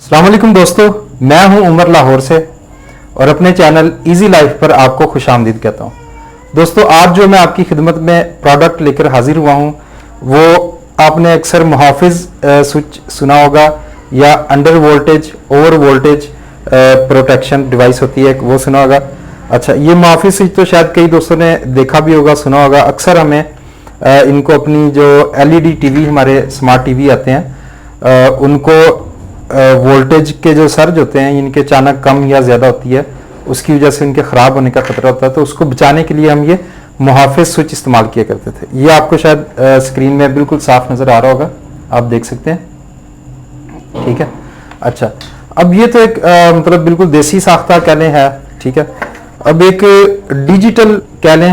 अस्सलाम वालेकुम दोस्तों, मैं हूं उमर लाहौर से और अपने चैनल इजी लाइफ पर आपको खुशामदीद कहता हूं। दोस्तों, आज जो मैं आपकी खिदमत में प्रोडक्ट लेकर हाजिर हुआ हूं वो आपने अक्सर मुहाफिज स्विच सुना होगा या under voltage over voltage protection device होती है वो सुना होगा। अच्छा, ये मुहाफिज स्विच तो शायद कई दोस्तों ने देखा भी होगा, सुना होगा। अक्सर हमें इनको अपनी जो एलईडी टीवी हमारे स्मार्ट टीवी आते हैं उनको वोल्टेज के जो सर्ज होते हैं इनके अचानक कम या ज़्यादा होती है, उसकी वजह से इनके ख़राब होने का खतरा होता है। तो उसको बचाने के लिए हम ये मुहाफिज स्विच इस्तेमाल किया करते थे। ये आपको शायद स्क्रीन में बिल्कुल साफ नज़र आ रहा होगा, आप देख सकते हैं। ठीक है। अच्छा, अब ये तो एक मतलब बिल्कुल देसी साख्ता कह लें है। ठीक है। अब एक डिजिटल कह लें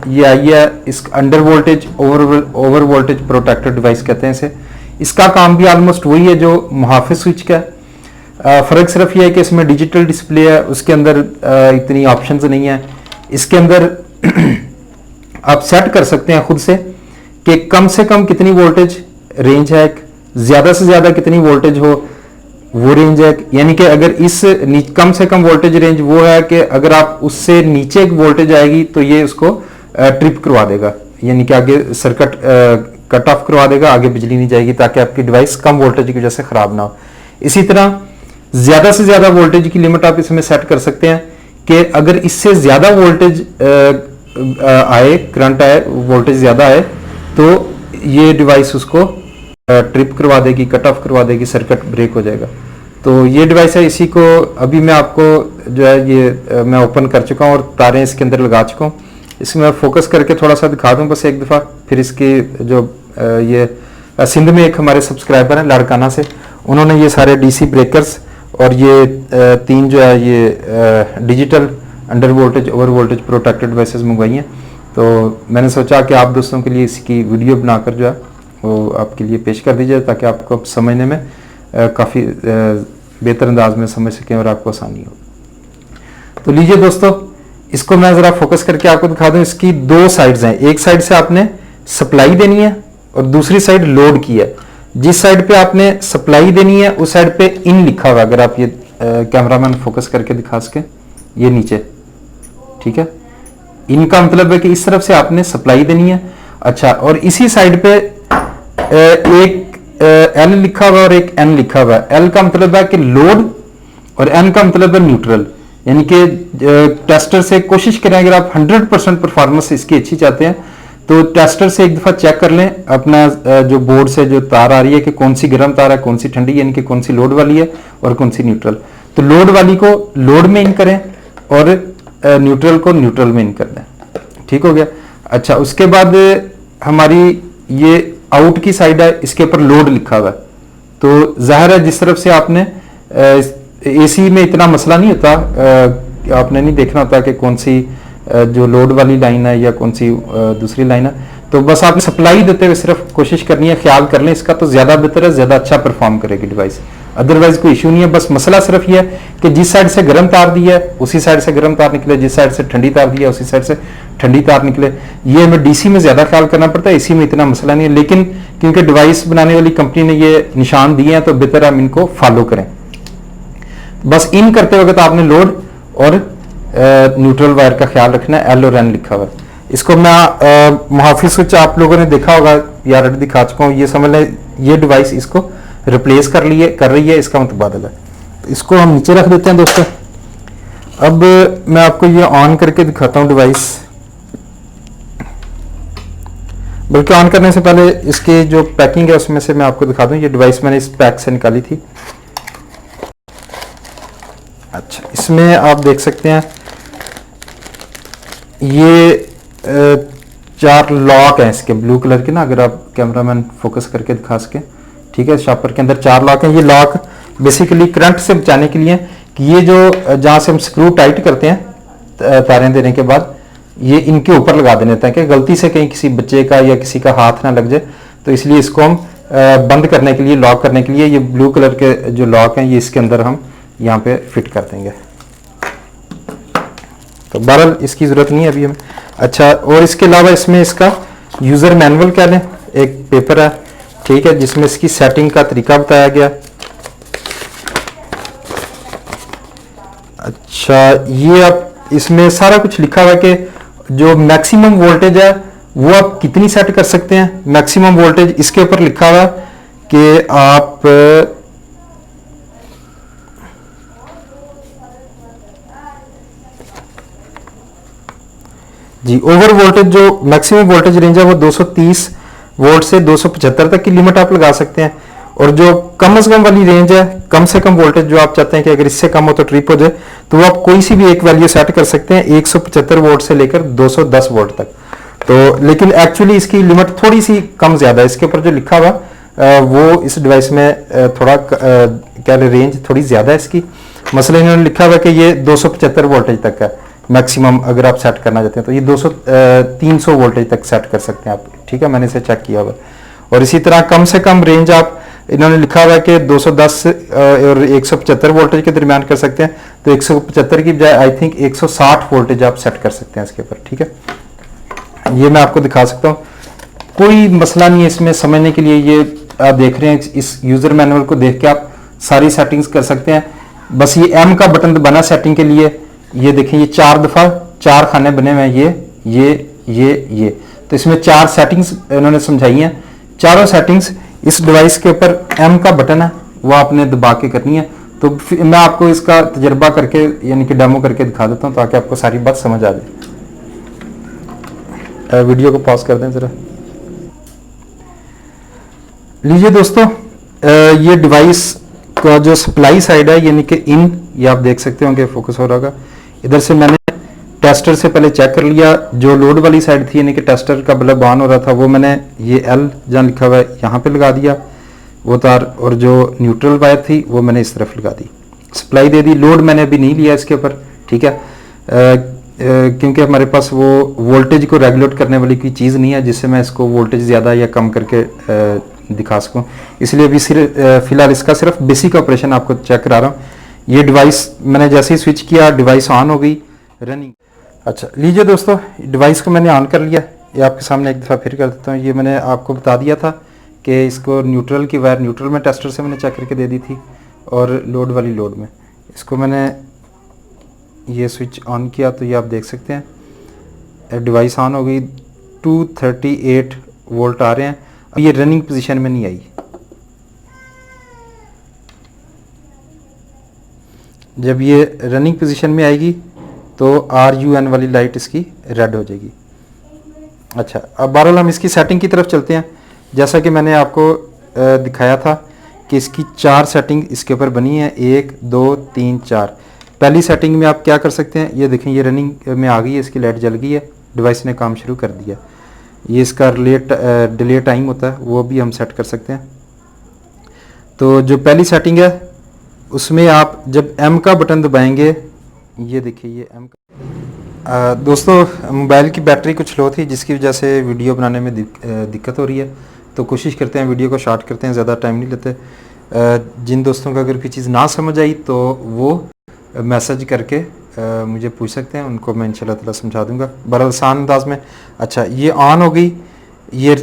ये आई है, इस under voltage over voltage protector device कहते हैं इसे। इसका काम भी ऑलमोस्ट वही है जो मुहाफिज स्विच का है। फ़र्क सिर्फ ये है कि इसमें डिजिटल डिस्प्ले है, उसके अंदर इतनी ऑप्शंस नहीं है। इसके अंदर आप सेट कर सकते हैं खुद से कम कितनी वोल्टेज रेंज है, ज़्यादा से ज़्यादा कितनी वोल्टेज हो वो रेंज है। यानी कि अगर इस कम से कम वोल्टेज रेंज वो है कि अगर आप उससे नीचे वोल्टेज आएगी तो ये उसको ट्रिप करवा देगा, यानी कि आगे सर्किट कट ऑफ करवा देगा, आगे बिजली नहीं जाएगी ताकि आपकी डिवाइस कम वोल्टेज की वजह से खराब ना हो। इसी तरह ज्यादा से ज्यादा वोल्टेज की लिमिट आप इसमें सेट कर सकते हैं कि अगर इससे ज्यादा वोल्टेज आए, करंट आए, वोल्टेज ज्यादा आए तो ये डिवाइस उसको ट्रिप करवा देगी, कट ऑफ करवा देगी, सर्किट ब्रेक हो जाएगा। तो ये डिवाइस है, इसी को अभी मैं आपको जो है ये मैं ओपन कर चुका हूँ और तारें इसके अंदर लगा चुका हूँ। इसमें मैं फोकस करके थोड़ा सा दिखा दूं बस एक दफ़ा, फिर इसकी जो ये सिंध में एक हमारे सब्सक्राइबर हैं लाड़काना से, उन्होंने ये सारे डीसी ब्रेकर्स और ये तीन जो है ये digital under voltage over voltage protected devices मंगवाई हैं। तो मैंने सोचा कि आप दोस्तों के लिए इसकी वीडियो बनाकर जो है वो आपके लिए पेश कर दी जाए ताकि आपको समझने में काफ़ी बेहतर अंदाज में समझ सकें और आपको आसानी हो। तो लीजिए दोस्तों, इसको मैं ज़रा फोकस करके आपको दिखा दूं। इसकी दो साइड्स हैं, एक साइड से आपने सप्लाई देनी है और दूसरी साइड लोड की है। जिस साइड पे आपने सप्लाई देनी है उस साइड पे इन लिखा हुआ, अगर आप ये कैमरामैन फोकस करके दिखा सके, ये नीचे। ठीक है। इनका मतलब है कि इस तरफ से आपने सप्लाई देनी है। अच्छा, और इसी साइड पे एक एल लिखा हुआ और एक एन लिखा हुआ है। एल का मतलब है कि लोड और एन का मतलब है न्यूट्रल। यानी कि टेस्टर से कोशिश करें, अगर आप 100% परफॉर्मेंस इसकी अच्छी चाहते हैं तो टेस्टर से एक दफ़ा चेक कर लें अपना जो बोर्ड से जो तार आ रही है कि कौन सी गर्म तार है, कौन सी ठंडी, यानी कि कौन सी लोड वाली है और कौन सी न्यूट्रल। तो लोड वाली को लोड में इन करें और न्यूट्रल को न्यूट्रल में इन कर दें। ठीक हो गया। अच्छा, उसके बाद हमारी ये आउट की साइड है, इसके ऊपर लोड लिखा हुआ है। तो जाहिर है जिस तरफ से आपने एसी में इतना मसला नहीं होता, आपने नहीं देखना होता कि कौन सी जो लोड वाली लाइन है या कौन सी दूसरी लाइन है। तो बस आपने सप्लाई देते हुए सिर्फ कोशिश करनी है, ख्याल कर लें इसका, तो ज़्यादा बेहतर है, ज़्यादा अच्छा परफॉर्म करेगी डिवाइस। अदरवाइज कोई इशू नहीं है। बस मसला सिर्फ ये है कि जिस साइड से गर्म तार दी है उसी साइड से गर्म तार निकले, जिस साइड से ठंडी तार दी है उसी साइड से ठंडी तार निकले। ये हमें डीसी में ज़्यादा ख्याल करना पड़ता है, इसी में इतना मसला नहीं है। लेकिन क्योंकि डिवाइस बनाने वाली कंपनी ने ये निशान दिए हैं तो बेहतर हम इनको फॉलो करें। बस इन करते वक्त आपने लोड और न्यूट्रल वायर का ख्याल रखना है। एल और एन लिखा हुआ है। इसको मैं मुहाफिज स्विच आप लोगों ने देखा होगा या ऑलरेडी दिखा चुका हूँ। ये समझ लें ये डिवाइस इसको रिप्लेस कर रही है, इसका मुतबादल है। तो इसको हम नीचे रख देते हैं दोस्तों। अब मैं आपको ये ऑन करके दिखाता हूँ डिवाइस, बल्कि ऑन करने से पहले इसकी जो पैकिंग है उसमें से मैं आपको दिखा दूँ। ये डिवाइस मैंने इस पैक से निकाली थी। अच्छा, इसमें आप देख सकते हैं ये 4 लॉक हैं इसके, ब्लू कलर के ना, अगर आप कैमरामैन फोकस करके दिखा सके। ठीक है। शॉपर के अंदर 4 लॉक हैं। ये लॉक बेसिकली करंट से बचाने के लिए कि ये जो जहाँ से हम स्क्रू टाइट करते हैं तारें देने के बाद, ये इनके ऊपर लगा देने होते हैं कि गलती से कहीं किसी बच्चे का या किसी का हाथ ना लग जाए। तो इसलिए इसको हम बंद करने के लिए, लॉक करने के लिए ये ब्लू कलर के जो लॉक हैं ये इसके अंदर हम यहाँ पे फिट कर देंगे। तो बहरहाल इसकी ज़रूरत नहीं है अभी हमें। अच्छा, और इसके अलावा इसमें इसका यूज़र मैनुअल कह लें, एक पेपर है। ठीक है, जिसमें इसकी सेटिंग का तरीका बताया गया। अच्छा, ये आप इसमें सारा कुछ लिखा हुआ है कि जो मैक्सिमम वोल्टेज है वो आप कितनी सेट कर सकते हैं। मैक्सिमम वोल्टेज इसके ऊपर लिखा हुआ है कि आप जी ओवर वोल्टेज जो मैक्सिमम वोल्टेज रेंज है वो 230 वोल्ट से 275 तक की लिमिट आप लगा सकते हैं। और जो कम से कम वाली रेंज है, कम से कम वोल्टेज जो आप चाहते हैं कि अगर इससे कम हो तो ट्रिप हो जाए, तो वो आप कोई सी भी एक वैल्यू सेट कर सकते हैं 175 वोल्ट से लेकर 210 वोल्ट तक। तो लेकिन एक्चुअली इसकी लिमिट थोड़ी सी कम ज्यादा है। इसके ऊपर जो लिखा हुआ वो इस डिवाइस में थोड़ा क्या रेंज थोड़ी ज्यादा है इसकी। मसलन इन्होंने लिखा हुआ कि ये 275 वोल्टेज तक है मैक्सिमम, अगर आप सेट करना चाहते हैं तो ये 300 वोल्टेज तक सेट कर सकते हैं आप। ठीक है, मैंने इसे चेक किया हुआ। और इसी तरह कम से कम रेंज आप इन्होंने लिखा हुआ है कि 210 और 175 वोल्टेज के दरमियान कर सकते हैं। तो 175 की बजाय आई थिंक 160 वोल्टेज आप सेट कर सकते हैं इसके ऊपर। ठीक है, ये मैं आपको दिखा सकता हूँ, कोई मसला नहीं है इसमें समझने के लिए। ये आप देख रहे हैं, इस यूजर मैनुअल को देख के आप सारी सेटिंग्स कर सकते हैं। बस ये एम का बटन बना सेटिंग के लिए, ये देखिए ये 4 दफा 4 खाने बने हुए हैं, ये तो इसमें 4 सेटिंग्स इन्होंने समझाई हैं। चारों सेटिंग्स इस डिवाइस के ऊपर एम का बटन है, वो आपने दबा के करनी है। तो मैं आपको इसका तजर्बा करके यानी कि डेमो करके दिखा देता हूं ताकि आपको सारी बात समझ आ जाए। वीडियो को पॉज कर दें जरा। लीजिए दोस्तों, ये डिवाइस का जो सप्लाई साइड है यानी कि इन, ये आप देख सकते होंगे, फोकस हो रहा होगा। इधर से मैंने टेस्टर से पहले चेक कर लिया। जो लोड वाली साइड थी यानी कि टेस्टर का बल्ब ऑन हो रहा था, वो मैंने ये एल जहाँ लिखा हुआ है यहाँ पे लगा दिया वो तार, और जो न्यूट्रल वायर थी वो मैंने इस तरफ लगा दी, सप्लाई दे दी। लोड मैंने अभी नहीं लिया इसके ऊपर, ठीक है, क्योंकि हमारे पास वो वोल्टेज को रेगुलेट करने वाली कोई चीज़ नहीं है जिससे मैं इसको वोल्टेज ज़्यादा या कम करके दिखा सकूं। इसलिए अभी फिलहाल इसका सिर्फ बेसिक ऑपरेशन आपको चेक करा रहा हूँ। ये डिवाइस मैंने जैसे ही स्विच किया, डिवाइस ऑन हो गई, रनिंग। अच्छा लीजिए दोस्तों, डिवाइस को मैंने ऑन कर लिया। ये आपके सामने एक दफ़ा फिर कर देता हूँ। ये मैंने आपको बता दिया था कि इसको न्यूट्रल की वायर न्यूट्रल में टेस्टर से मैंने चेक करके दे दी थी, और लोड वाली लोड में। इसको मैंने ये स्विच ऑन किया तो ये आप देख सकते हैं डिवाइस ऑन हो गई। 238 वोल्ट आ रहे हैं। अब ये रनिंग पोजीशन में नहीं आई। जब ये रनिंग पोजीशन में आएगी तो RUN वाली लाइट इसकी रेड हो जाएगी। अच्छा, अब बहरहाल हम इसकी सेटिंग की तरफ चलते हैं। जैसा कि मैंने आपको दिखाया था कि इसकी 4 सेटिंग इसके ऊपर बनी है, 1 2 3 4। पहली सेटिंग में आप क्या कर सकते हैं, ये देखें ये रनिंग में आ गई है, इसकी लाइट जल गई है, डिवाइस ने काम शुरू कर दिया। ये इसका डिले टाइम होता है, वो भी हम सेट कर सकते हैं। तो जो पहली सेटिंग है उसमें आप जब M का बटन दबाएंगे, ये देखिए ये M का दोस्तों मोबाइल की बैटरी कुछ लो थी जिसकी वजह से वीडियो बनाने में दिक्कत हो रही है। तो कोशिश करते हैं वीडियो को शॉर्ट करते हैं, ज़्यादा टाइम नहीं लेते। जिन दोस्तों को अगर कोई चीज़ ना समझ आई तो वो मैसेज करके मुझे पूछ सकते हैं, उनको मैं इंशाल्लाह ताला समझा दूंगा बड़ा आसान अंदाज में। अच्छा, ये ऑन हो गई। ये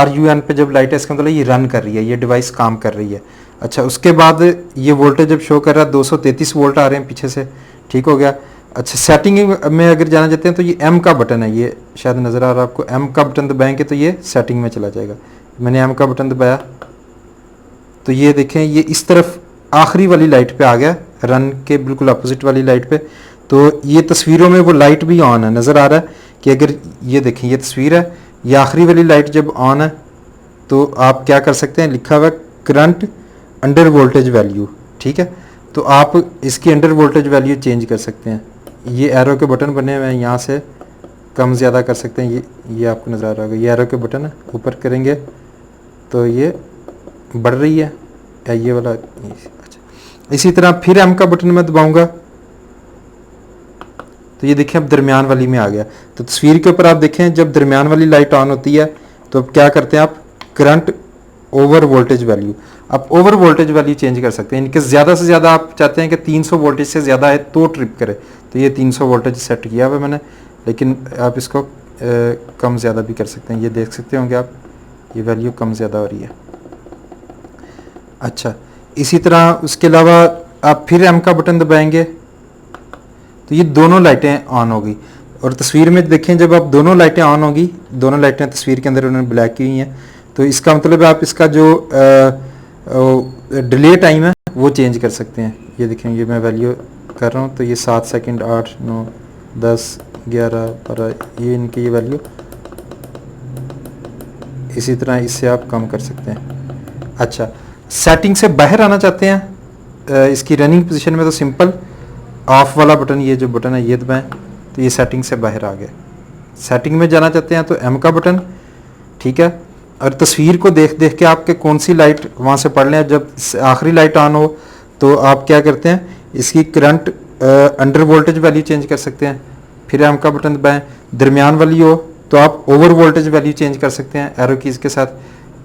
RUN पे जब लाइट है इसका मतलब ये रन कर रही है, ये डिवाइस काम कर रही है। अच्छा, उसके बाद ये वोल्टेज जब शो कर रहा है 233 वोल्ट आ रहे हैं पीछे से, ठीक हो गया। अच्छा, सेटिंग में अगर जाना चाहते हैं तो ये M का बटन है, ये शायद नज़र आ रहा है आपको। M का बटन दबाएंगे तो ये सेटिंग में चला जाएगा। मैंने M का बटन दबाया तो ये देखें ये इस तरफ आखिरी वाली लाइट पे आ गया, रन के बिल्कुल अपोजिट वाली लाइट पे। तो ये तस्वीरों में वो लाइट भी ऑन है, नज़र आ रहा है कि अगर ये देखें ये तस्वीर है, ये आखिरी वाली लाइट जब ऑन है तो आप क्या कर सकते हैं, लिखा हुआ करंट अंडर वोल्टेज वैल्यू, ठीक है। तो आप इसकी अंडर वोल्टेज वैल्यू चेंज कर सकते हैं। ये एरो के बटन बने हुए हैं, यहाँ से कम ज़्यादा कर सकते हैं। ये आपको नज़र आ रहा होगा, ये एरो के बटन है, ऊपर करेंगे तो ये बढ़ रही है, ये वाला। अच्छा, इसी तरह फिर M का बटन मैं दबाऊंगा तो ये देखें अब दरमियान वाली में आ गया। तो तस्वीर के ऊपर आप देखें जब दरमियान वाली लाइट ऑन होती है तो अब क्या करते हैं आप, करंट ओवर वोल्टेज वैल्यू, आप ओवर वोल्टेज वैल्यू चेंज कर सकते हैं। इनके ज़्यादा से ज़्यादा आप चाहते हैं कि 300 वोल्टेज से ज़्यादा है तो ट्रिप करे, तो ये 300 वोल्टेज सेट किया हुआ मैंने, लेकिन आप इसको कम ज़्यादा भी कर सकते हैं। ये देख सकते होंगे आप, ये वैल्यू कम ज़्यादा हो रही है। अच्छा, इसी तरह उसके अलावा आप फिर M का बटन दबाएंगे तो ये दोनों लाइटें ऑन होगी। और तस्वीर में देखें जब आप दोनों लाइटें ऑन होगी, दोनों लाइटें तस्वीर के अंदर उन्होंने ब्लैक की हुई हैं, तो इसका मतलब है आप इसका जो डिले टाइम है वो चेंज कर सकते हैं। ये देखें, ये मैं वैल्यू कर रहा हूँ तो ये 7 सेकंड, 8, 9, 10, 11, 12, ये इनकी ये वैल्यू। इसी तरह इससे आप कम कर सकते हैं। अच्छा, सेटिंग से बाहर आना चाहते हैं इसकी रनिंग पोजीशन में, तो सिंपल ऑफ वाला बटन, ये जो बटन है ये दबाएं तो ये सेटिंग से बाहर आ गया। सेटिंग में जाना चाहते हैं तो एम का बटन, ठीक है। और तस्वीर को देख देख के आपके कौन सी लाइट वहाँ से पढ़ लें, जब आखिरी लाइट ऑन हो तो आप क्या करते हैं, इसकी current under voltage value change कर सकते हैं, फिर एम का बटन दबाएं। दरमियान वाली हो तो आप ओवर वोल्टेज वैल्यू चेंज कर सकते हैं एरो कीज़ के साथ,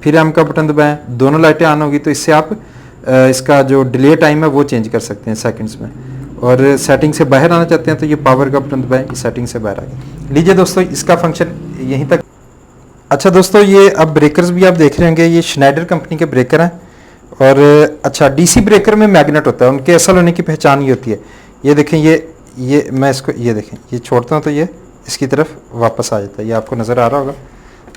फिर एम का बटन दबाएं। दोनों लाइटें ऑन होगी तो इससे आप इसका जो डिले टाइम है वो चेंज कर सकते हैं सेकंड्स में। और सेटिंग से बाहर आना चाहते हैं तो ये पावर का बटन दबाएं, ये सेटिंग से बाहर आ गया। लीजिए दोस्तों, इसका फंक्शन यहीं तक। अच्छा दोस्तों, ये अब ब्रेकर्स भी आप देख रहे होंगे, ये श्नाइडर कंपनी के ब्रेकर हैं। और अच्छा, डीसी ब्रेकर में मैग्नेट होता है, उनके असल होने की पहचान ही होती है। ये देखें, ये मैं इसको, ये देखें, ये छोड़ता हूँ तो ये इसकी तरफ वापस आ जाता है, ये आपको नज़र आ रहा होगा।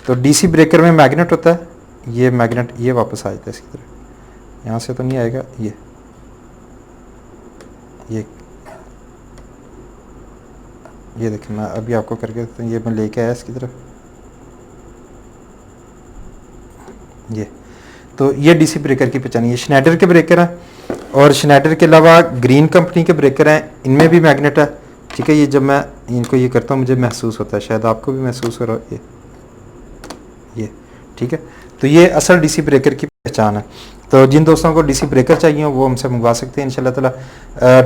तो डीसी ब्रेकर में मैग्नेट होता है, ये मैग्नेट ये वापस आ जाता है इसकी तरफ, यहाँ से तो नहीं आएगा। ये देखें, मैं अभी आपको करके तो ये मैं लेके आया इसकी तरफ, ये तो ये डीसी ब्रेकर की पहचान। ये श्नाइडर के ब्रेकर हैं। और श्नाइडर के अलावा ग्रीन कंपनी के ब्रेकर हैं, इनमें भी मैग्नेट है, ठीक है। ये जब मैं इनको ये करता हूँ मुझे महसूस होता है, शायद आपको भी महसूस हो रहा है ये ठीक है। तो ये असल डीसी ब्रेकर की पहचान है। तो जिन दोस्तों को डीसी ब्रेकर चाहिए हो वो हमसे मंगवा सकते हैं इंशाल्लाह ताला।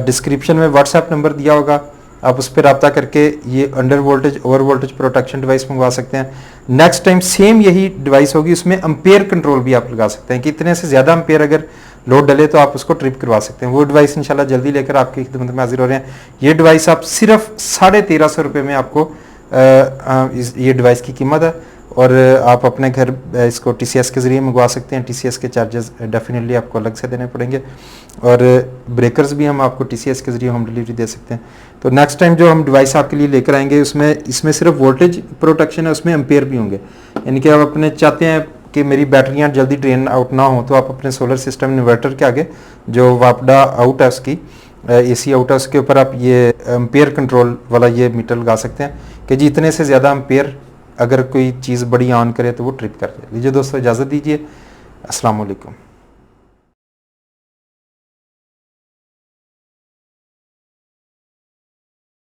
डिस्क्रिप्शन में व्हाट्सएप नंबर दिया होगा, आप उस पर रब्ता करके ये under voltage over voltage protection device मंगवा सकते हैं। नेक्स्ट टाइम सेम यही डिवाइस होगी, उसमें अम्पेयर कंट्रोल भी आप लगा सकते हैं कि इतने से ज़्यादा अम्पेयर अगर लोड डले तो आप उसको ट्रिप करवा सकते हैं। वो डिवाइस इंशाल्लाह जल्दी लेकर आपकी खिदमत में हाजिर हो रहे हैं। ये डिवाइस आप सिर्फ 1350 रुपये में आपको ये डिवाइस की कीमत है। और आप अपने घर इसको टीसीएस के ज़रिए मंगवा सकते हैं। टीसीएस के चार्जेस डेफिनेटली आपको अलग से देने पड़ेंगे। और ब्रेकर्स भी हम आपको टीसीएस के ज़रिए होम डिलीवरी दे सकते हैं। तो नेक्स्ट टाइम जो हम डिवाइस आपके लिए लेकर आएंगे इसमें सिर्फ वोल्टेज प्रोटेक्शन है, उसमें एम्पेयर भी होंगे। यानी कि आप अपने चाहते हैं कि मेरी बैटरियाँ जल्दी ड्रेन आउट ना हो, तो आप अपने सोलर सिस्टम इन्वर्टर के आगे जो वापडा आउट है उसकी एसी आउट है, उसके ऊपर आप ये एम्पेयर कंट्रोल वाला ये मीटर लगा सकते हैं कि जी इतने से ज़्यादा एम्पेयर अगर कोई चीज़ बड़ी ऑन करे तो वो ट्रिप कर दे। लीजिए दोस्तों, इजाज़त दीजिए। अस्सलाम वालेकुम।